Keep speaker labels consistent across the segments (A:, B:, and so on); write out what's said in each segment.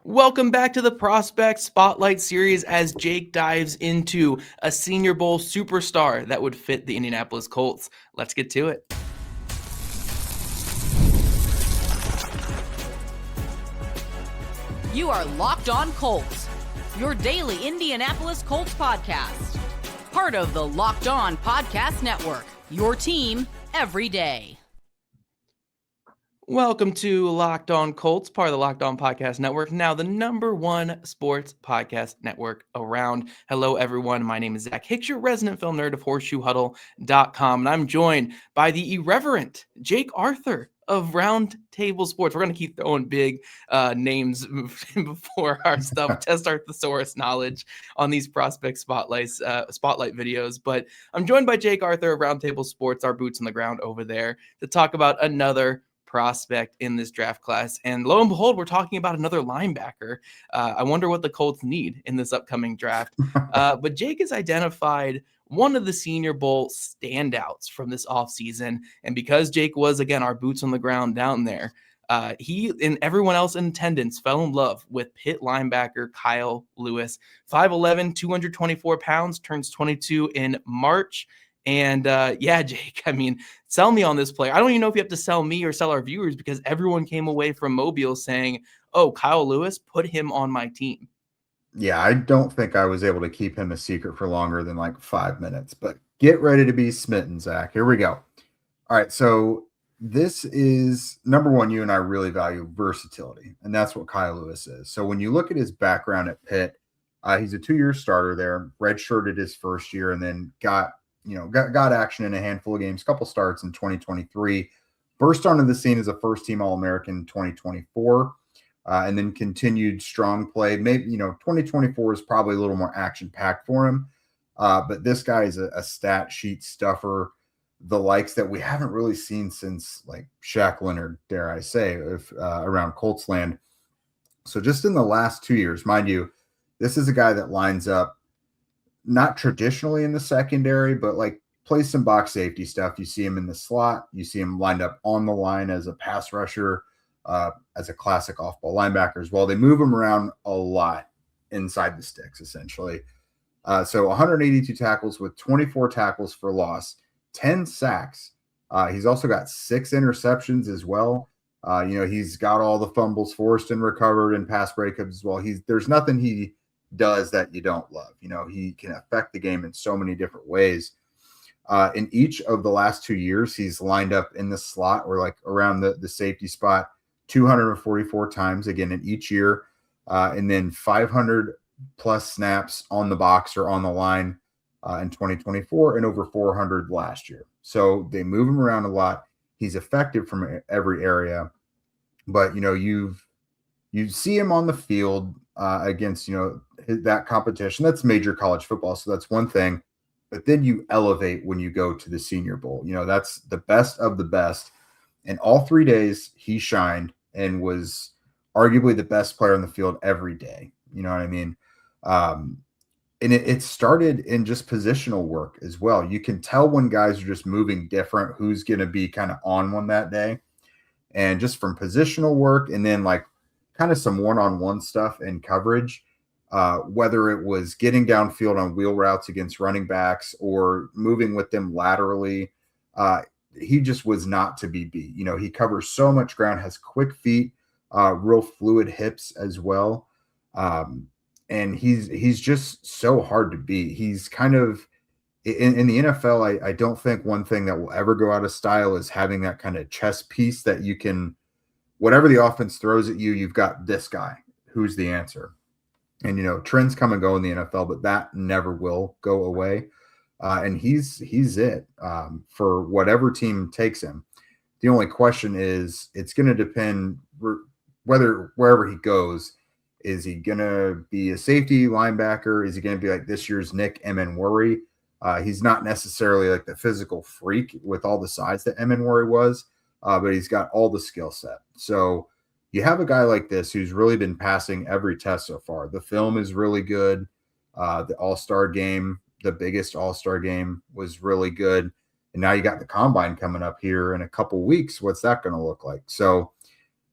A: Welcome back to the Prospect Spotlight Series as Jake dives into a Senior Bowl superstar that would fit the Indianapolis Colts. Let's get to it.
B: You are Locked On Colts, your daily Indianapolis Colts podcast. Part of the Locked On Podcast Network, your team every day.
A: Welcome to Locked On Colts, part of the Locked On Podcast Network, now the #1 sports podcast network around. Hello, everyone. My name is Zach Hicks, your resident film nerd of horseshoehuddle.com, and I'm joined by the irreverent Jake Arthur of Round Table Sports. We're going to keep throwing big names before our stuff, test our thesaurus knowledge on these prospect spotlight videos. But I'm joined by Jake Arthur of Round Table Sports, our boots on the ground over there, to talk about another prospect in this draft class. And lo and behold, we're talking about another linebacker. I wonder what the Colts need in this upcoming draft. But Jake has identified one of the Senior Bowl standouts from this offseason. And because Jake was, again, our boots on the ground down there, he and everyone else in attendance fell in love with Pitt linebacker Kyle Lewis. 5'11", 224 pounds, turns 22 in March. And Jake, I mean, sell me on this player. I don't even know if you have to sell me or sell our viewers because everyone came away from Mobile saying, oh, Kyle Lewis, put him on my team.
C: Yeah, I don't think I was able to keep him a secret for longer than like 5 minutes, but get ready to be smitten, Zach. Here we go. All right, so this is number one. You and I really value versatility, and that's what Kyle Lewis is. So when you look at his background at Pitt, he's a 2-year starter there, redshirted his first year, and then got action in a handful of games, couple starts in 2023, burst onto the scene as a first-team All-American in 2024, and then continued strong play. Maybe, 2024 is probably a little more action-packed for him, but this guy is a stat sheet stuffer, the likes that we haven't really seen since, like, Shaq Leonard, dare I say, around Colts land. So just in the last 2 years, mind you, this is a guy that lines up not traditionally in the secondary, but like plays some box safety stuff. You see him in the slot. You see him lined up on the line as a pass rusher, as a classic off-ball linebacker as well. They move him around a lot inside the sticks, essentially. So 182 tackles with 24 tackles for loss, 10 sacks. He's also got 6 interceptions as well. He's got all the fumbles forced and recovered and pass breakups as well. There's nothing he does that you don't love. He can affect the game in so many different ways. In each of the last 2 years, he's lined up in the slot or like around the safety spot 244 times, again, in each year, and then 500 plus snaps on the box or on the line in 2024 and over 400 last year. So they move him around a lot. He's effective from every area, but you see him on the field against that competition. That's major college football, so that's one thing. But then you elevate when you go to the Senior Bowl. That's the best of the best. And all 3 days he shined and was arguably the best player on the field every day. You know what I mean? And it started in just positional work as well. You can tell when guys are just moving different, who's going to be kind of on one that day. And just from positional work and then like kind of some one-on-one stuff and coverage, whether it was getting downfield on wheel routes against running backs or moving with them laterally, he just was not to be beat. He covers so much ground, has quick feet, real fluid hips as well. And he's just so hard to beat. He's kind of in the NFL. I don't think one thing that will ever go out of style is having that kind of chess piece that you can, whatever the offense throws at you, you've got this guy who's the answer. And, trends come and go in the NFL, but that never will go away. And he's it for whatever team takes him. The only question is it's going to depend whether wherever he goes, is he going to be a safety linebacker? Is he going to be like this year's Nick Emmanwori? He's not necessarily like the physical freak with all the size that Emmanwori was, but he's got all the skill set. So you have a guy like this who's really been passing every test so far. The film is really good. The All-Star game, the biggest All-Star game, was really good. And now you got the combine coming up here in a couple weeks. What's that going to look like? So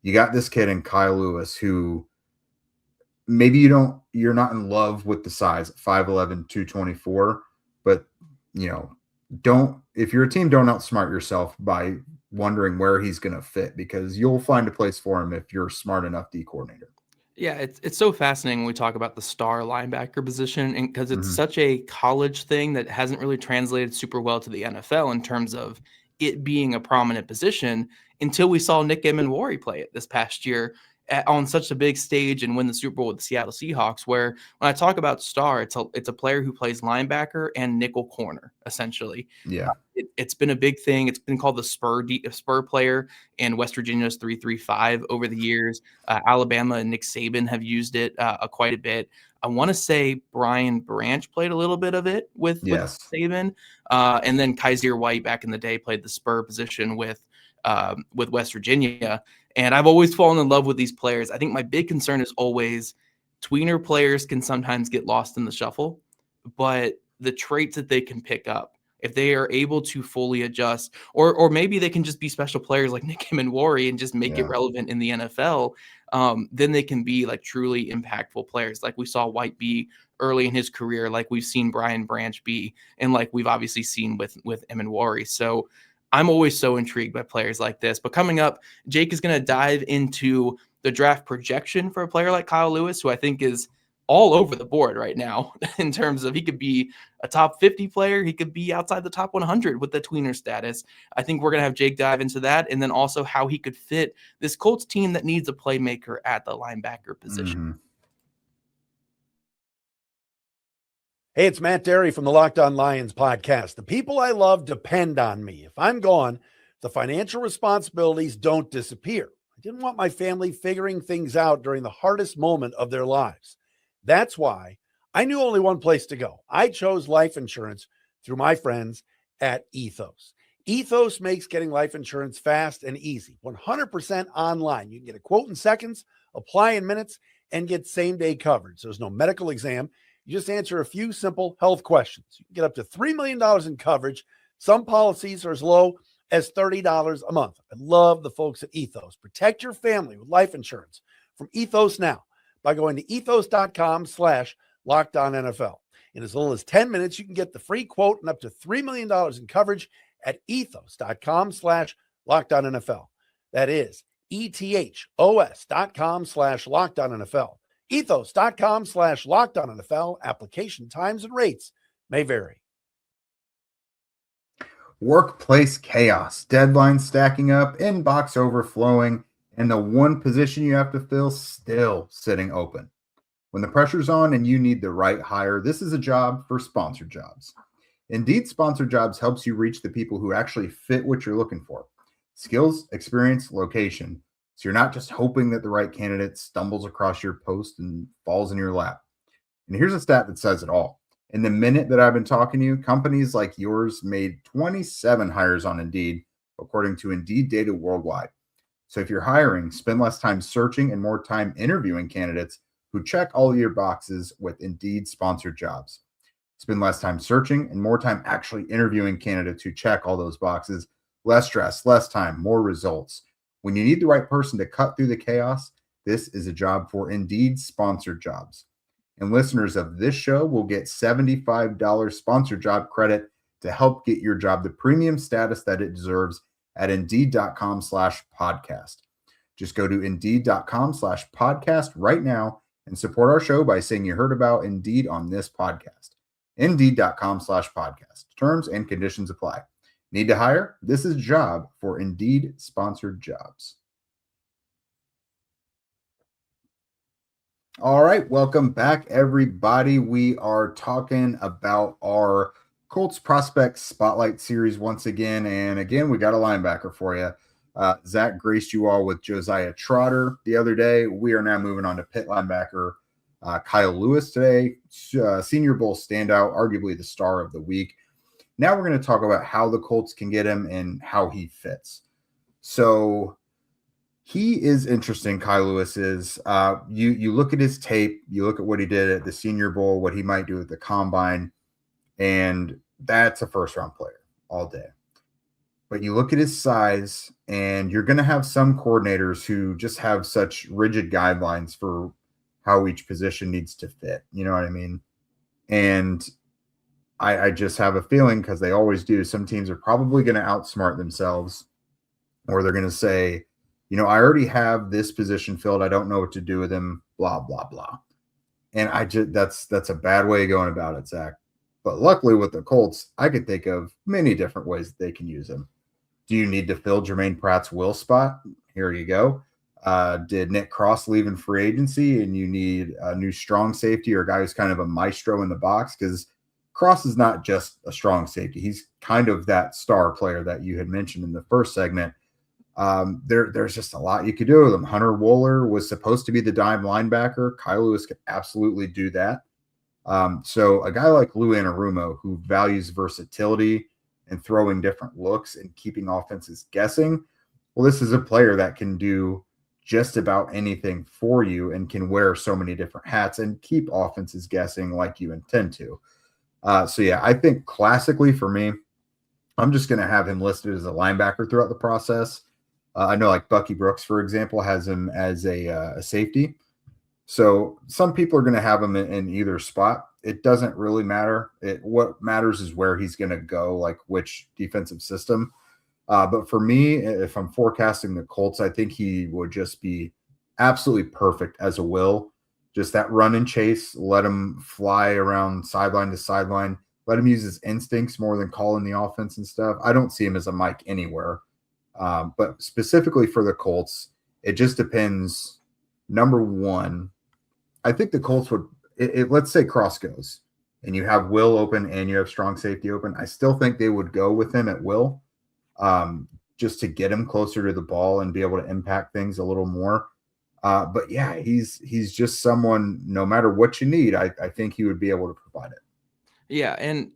C: you got this kid in Kyle Lewis who maybe you're not in love with the size 5'11", 224, but if you're a team, don't outsmart yourself by wondering where he's going to fit, because you'll find a place for him if you're smart enough D coordinator.
A: Yeah, it's so fascinating when we talk about the star linebacker position, and because it's
C: Mhm.
A: such a college thing that hasn't really translated super well to the NFL in terms of it being a prominent position until we saw Nick Emmanwori play it this past year on such a big stage and win the Super Bowl with the Seattle Seahawks. Where when I talk about star, it's a player who plays linebacker and nickel corner essentially.
C: Yeah.
A: It's been a big thing. It's been called the spur player in West Virginia's 3-3-5 over the years. Alabama and Nick Saban have used it quite a bit. I want to say Brian Branch played a little bit of it with
C: Yes.
A: Saban, and then Kaiser White back in the day played the spur position with West Virginia. And I've always fallen in love with these players. I think my big concern is always tweener players can sometimes get lost in the shuffle, but the traits that they can pick up, if they are able to fully adjust, or maybe they can just be special players like Nick Emmanwori and just make it relevant in the NFL, then they can be like truly impactful players, like we saw White be early in his career, like we've seen Brian Branch be, and like we've obviously seen with Emmanwori. So I'm always so intrigued by players like this. But coming up, Jake is going to dive into the draft projection for a player like Kyle Lewis, who I think is all over the board right now in terms of he could be a top 50 player. He could be outside the top 100 with the tweener status. I think we're going to have Jake dive into that, and then also how he could fit this Colts team that needs a playmaker at the linebacker position.
C: Mm-hmm.
D: Hey, it's Matt Derry from the Locked On Lions podcast. The people I love depend on me. If I'm gone, the financial responsibilities don't disappear. I didn't want my family figuring things out during the hardest moment of their lives. That's why I knew only one place to go. I chose life insurance through my friends at Ethos. Ethos makes getting life insurance fast and easy, 100% online. You can get a quote in seconds, apply in minutes, and get same-day coverage. There's no medical exam. You just answer a few simple health questions. You can get up to $3 million in coverage. Some policies are as low as $30 a month. I love the folks at Ethos. Protect your family with life insurance from Ethos now by going to ethos.com/LockedOnNFL. In as little as 10 minutes, you can get the free quote and up to $3 million in coverage at ethos.com/LockedOnNFL. That is ethos.com/LockedOnNFL. Ethos.com/LockedOnNFL. Application times and rates may vary.
C: Workplace chaos, deadlines stacking up, inbox overflowing, and the one position you have to fill still sitting open. When the pressure's on and you need the right hire, this is a job for sponsored jobs. Indeed, sponsored jobs helps you reach the people who actually fit what you're looking for. Skills, experience, location. So you're not just hoping that the right candidate stumbles across your post and falls in your lap. And here's a stat that says it all. In the minute that I've been talking to you, companies like yours made 27 hires on Indeed, according to Indeed data worldwide. So if you're hiring, spend less time searching and more time interviewing candidates who check all your boxes with Indeed sponsored jobs. Spend less time searching and more time actually interviewing candidates who check all those boxes. Less stress, less time, more results. When you need the right person to cut through the chaos, this is a job for Indeed sponsored jobs. And listeners of this show will get $75 sponsored job credit to help get your job the premium status that it deserves at Indeed.com/podcast. Just go to Indeed.com/podcast right now and support our show by saying you heard about Indeed on this podcast. Indeed.com/podcast. Terms and conditions apply. Need to hire? This is a job for Indeed sponsored jobs. All right, welcome back, everybody. We are talking about our Colts Prospect Spotlight Series once again. And again, we got a linebacker for you. Zach graced you all with Josiah Trotter the other day. We are now moving on to Pitt linebacker Kyle Lewis today. Senior Bowl standout, arguably the star of the week. Now we're going to talk about how the Colts can get him and how he fits. So he is interesting, Kyle Lewis is. You look at his tape, you look at what he did at the Senior Bowl, what he might do at the Combine, and that's a first-round player all day. But you look at his size, and you're going to have some coordinators who just have such rigid guidelines for how each position needs to fit. You know what I mean? And I just have a feeling, because they always do, some teams are probably going to outsmart themselves, or they're going to say, I already have this position filled. I don't know what to do with him, blah, blah, blah. And that's a bad way of going about it, Zach. But luckily with the Colts, I could think of many different ways that they can use him. Do you need to fill Jermaine Pratt's will spot? Here you go. Did Nick Cross leave in free agency and you need a new strong safety or a guy who's kind of a maestro in the box? Because Cross is not just a strong safety. He's kind of that star player that you had mentioned in the first segment. There's just a lot you could do with him. Hunter Wooler was supposed to be the dime linebacker. Kyle Lewis could absolutely do that. So a guy like Lou Anarumo, who values versatility and throwing different looks and keeping offenses guessing, well, this is a player that can do just about anything for you and can wear so many different hats and keep offenses guessing like you intend to. So yeah, I think classically for me, I'm just going to have him listed as a linebacker throughout the process. I know like Bucky Brooks, for example, has him as a safety. So some people are going to have him in either spot. It doesn't really matter. What matters is where he's going to go, like which defensive system. But for me, if I'm forecasting the Colts, I think he would just be absolutely perfect as a will. Just that run and chase, let him fly around sideline to sideline, let him use his instincts more than calling the offense and stuff. I don't see him as a Mike anywhere. But specifically for the Colts, it just depends. Number one, I think the Colts would, let's say Cross goes and you have Will open and you have strong safety open. I still think they would go with him at Will, just to get him closer to the ball and be able to impact things a little more. But yeah, he's just someone, no matter what you need, I think he would be able to provide it.
A: Yeah. And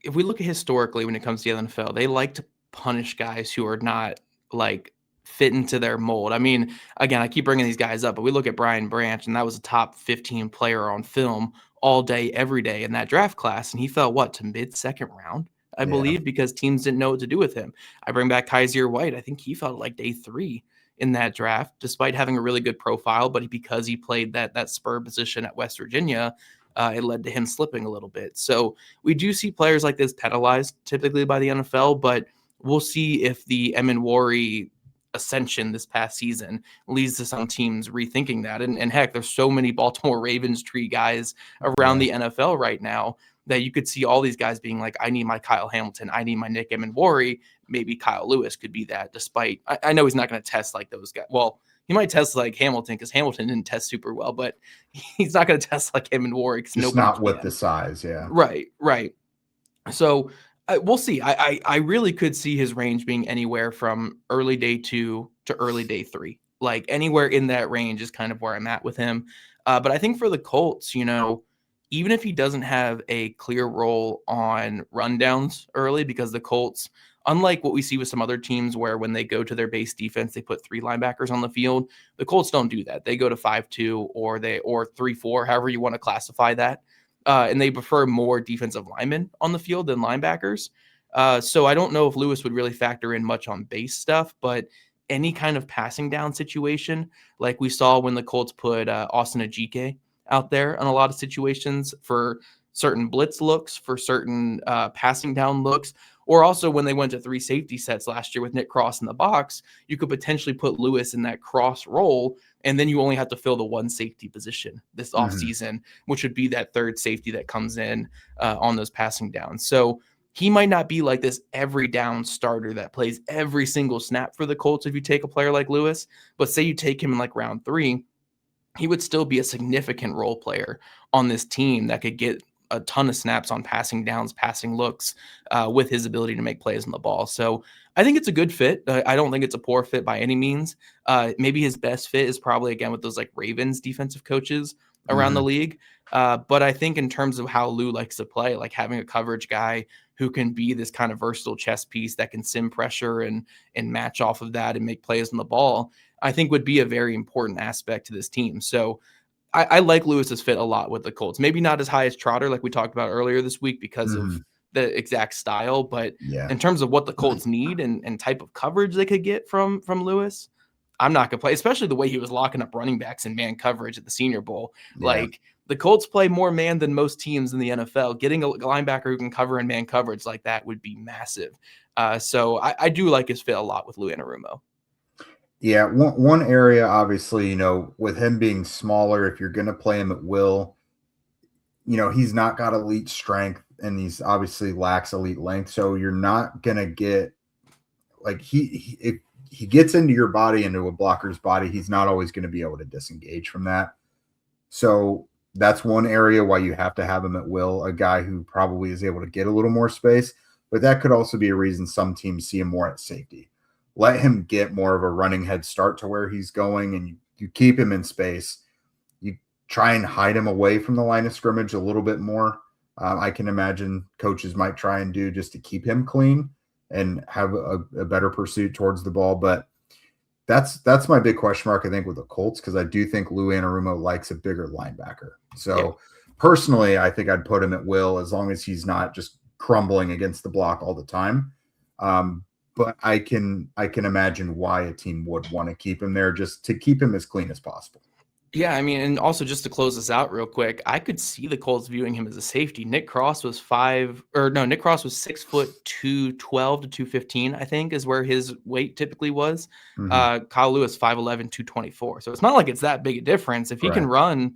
A: if we look at historically, when it comes to the NFL, they like to punish guys who are not like fit into their mold. I mean, again, I keep bringing these guys up, but we look at Brian Branch, and that was a top 15 player on film all day, every day in that draft class. And he fell to mid-second round, I believe, because teams didn't know what to do with him. I bring back Kaiser White. I think he fell like day 3 in that draft, despite having a really good profile, but because he played that spur position at West Virginia, it led to him slipping a little bit. So we do see players like this penalized typically by the NFL, but we'll see if the Eminwari ascension this past season leads to some teams rethinking that. And heck, there's so many Baltimore Ravens tree guys around the NFL right now that you could see all these guys being like, I need my Kyle Hamilton, I need my Nick Eminwari. Maybe Kyle Lewis could be that, despite I know he's not going to test like those guys. Well, he might test like Hamilton because Hamilton didn't test super well, but he's not going to test like Eminwari because
C: nobody not with the size. Yeah.
A: Right. So we'll see. I really could see his range being anywhere from early day 2 to early day 3. Like anywhere in that range is kind of where I'm at with him. But I think for the Colts, even if he doesn't have a clear role on rundowns early, because the Colts, unlike what we see with some other teams where when they go to their base defense, they put 3 linebackers on the field, the Colts don't do that. They go to 5-2 or 3-4, however you want to classify that. And they prefer more defensive linemen on the field than linebackers. So I don't know if Lewis would really factor in much on base stuff, but any kind of passing down situation, like we saw when the Colts put Austin Ajike out there on a lot of situations for certain blitz looks, for certain passing down looks, or also when they went to 3 safety sets last year with Nick Cross in the box, you could potentially put Lewis in that cross role, and then you only have to fill the 1 safety position this offseason, which would be that 3rd safety that comes in on those passing downs. So he might not be like this every down starter that plays every single snap for the Colts if you take a player like Lewis, but say you take him in like round 3, he would still be a significant role player on this team that could get a ton of snaps on passing downs, passing looks, with his ability to make plays on the ball. So I think it's a good fit. I don't think it's a poor fit by any means. Maybe his best fit is probably, again, with those like Ravens defensive coaches around the league. But I think in terms of how Lou likes to play, like having a coverage guy who can be this kind of versatile chess piece that can sim pressure and match off of that and make plays on the ball, I think would be a very important aspect to this team. So I like Lewis's fit a lot with the Colts. Maybe not as high as Trotter, like we talked about earlier this week, because of the exact style. But in terms of what the Colts need and type of coverage they could get from Lewis, I'm not going to play, especially the way he was locking up running backs in man coverage at the Senior Bowl.
C: Yeah.
A: Like, the Colts play more man than most teams in the NFL. Getting a linebacker who can cover in man coverage like that would be massive. So I do like his fit a lot with Lou Anarumo.
C: Yeah, one area, obviously, with him being smaller, if you're going to play him at will, he's not got elite strength and he's obviously lacks elite length. So you're not going to get like if he gets into your body, into a blocker's body, he's not always going to be able to disengage from that. So that's one area why you have to have him at will, a guy who probably is able to get a little more space. But that could also be a reason some teams see him more at safety. Let him get more of a running head start to where he's going, and you keep him in space. You try and hide him away from the line of scrimmage a little bit more. I can imagine coaches might try and do just to keep him clean and have a better pursuit towards the ball. But that's my big question mark, I think, with the Colts, because I do think Lou Anarumo likes a bigger linebacker. So personally, I think I'd put him at will as long as he's not just crumbling against the block all the time. But I can imagine why a team would want to keep him there, just to keep him as clean as possible.
A: Yeah, I mean, and also just to close this out real quick, I could see the Colts viewing him as a safety. Nick Cross was 6'2", 212 to 215, I think, is where his weight typically was.
C: Mm-hmm.
A: Kyle Lewis, 5'11", 224. So it's not like it's that big a difference. If he can run,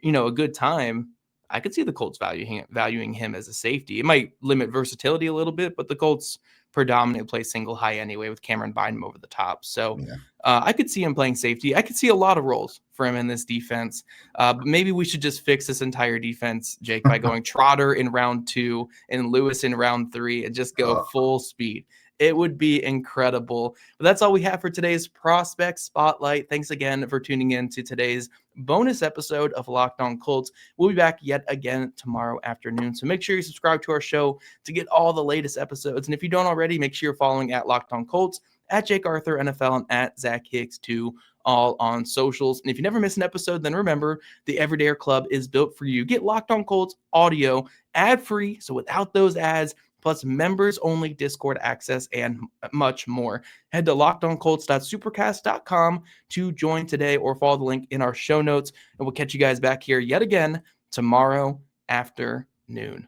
A: a good time, I could see the Colts valuing him as a safety. It might limit versatility a little bit, but the Colts predominantly play single high anyway with Cameron Bynum over the top. So I could see him playing safety. I could see a lot of roles for him in this defense. But maybe we should just fix this entire defense, Jake, by going Trotter in round 2 and Lewis in round 3 and just go full speed. It would be incredible. But that's all we have for today's Prospect Spotlight. Thanks again for tuning in to today's bonus episode of Locked On Colts. We'll be back yet again tomorrow afternoon. So make sure you subscribe to our show to get all the latest episodes. And if you don't already, make sure you're following at Locked On Colts, at Jake Arthur NFL, and at Zach Hicks 2, all on socials. And if you never miss an episode, then remember, the Everydayer Club is built for you. Get Locked On Colts audio ad-free, so without those ads, plus members-only Discord access, and much more. Head to lockedoncolts.supercast.com to join today, or follow the link in our show notes, and we'll catch you guys back here yet again tomorrow afternoon.